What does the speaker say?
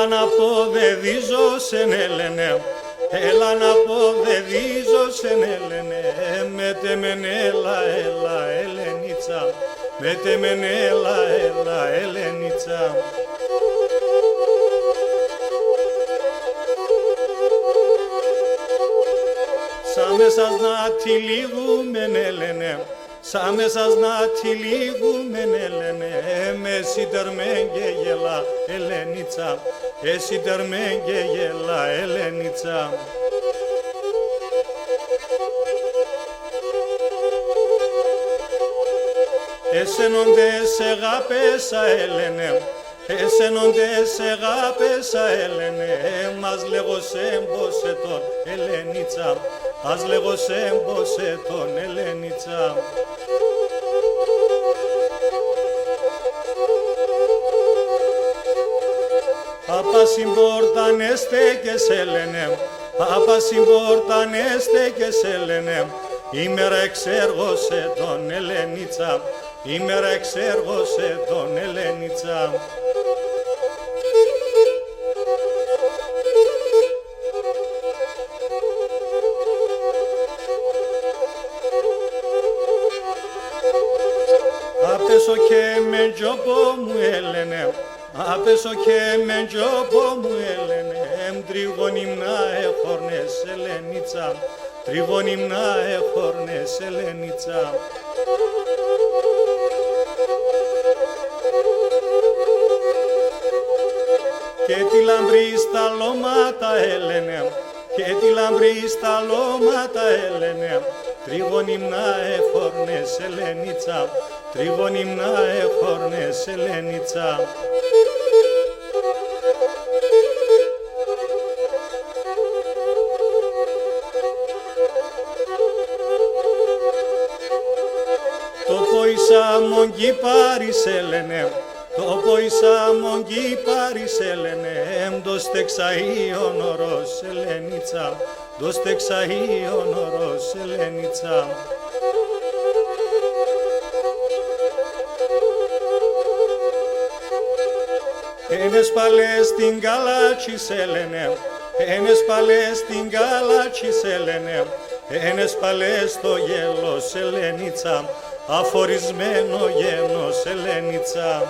να πω δε δίζω σεν Έλενε, έλα να πω δε δίζω σεν Έλενε, μέτε μεν έλα έλα Ελενίτσα, μέτε μεν έλα έλα Ελενίτσα. Σαν μέσας να τυλίγουμεν Έλενε, σαν μέσας να τυλίγουμεν Έλενε, με συντερμέν και γελά Ελενίτσα, συντερμέν και γελά Ελενίτσα. Εσένονται σε αγάπησα Έλενε, εσένονται σε αγάπησα Έλενε, μας λέγω σε μπόσε τον Ελενίτσα, ας λέγω σε μπόσε τον Ελενίτσα. Απα συμπορτανέστε και σε λένε, απα συμπορτανέστε και σε λένε, ημέρα εξέργωσε τον Ελενίτσα, ημέρα εξέργωσε τον Ελενίτσα. Απέσω και με τζόπο μου Έλενε, απέσω και με τζόπο μου Έλενε, τριγωνυμνά εχόρνες Ελενίτσα, τριγωνυμνά εχόρνες Ελενίτσα. Και τη λαμπρή στα λώματα Έλενε, και τη λαμπρή στα λώματα Έλενε, τριγωνυμνά εχόρνες Ελενίτσα, τριγωνυμνά εχόρνες Ελενίτσα. Το ποϊσά μογγί πάρεις Έλενε, το ποϊσά μογγί πάρεις Έλενε, δώστε ξαΐον ορός Ελενίτσα, δώστε ξαΐον ορός Ελενίτσα. Ένες παλές στην καλάτσι Έλενε, ένες παλές στην καλάτσι Έλενε, ένες παλές στο γέλος Ελενίτσα, αφορισμένο γένος Ελενίτσα.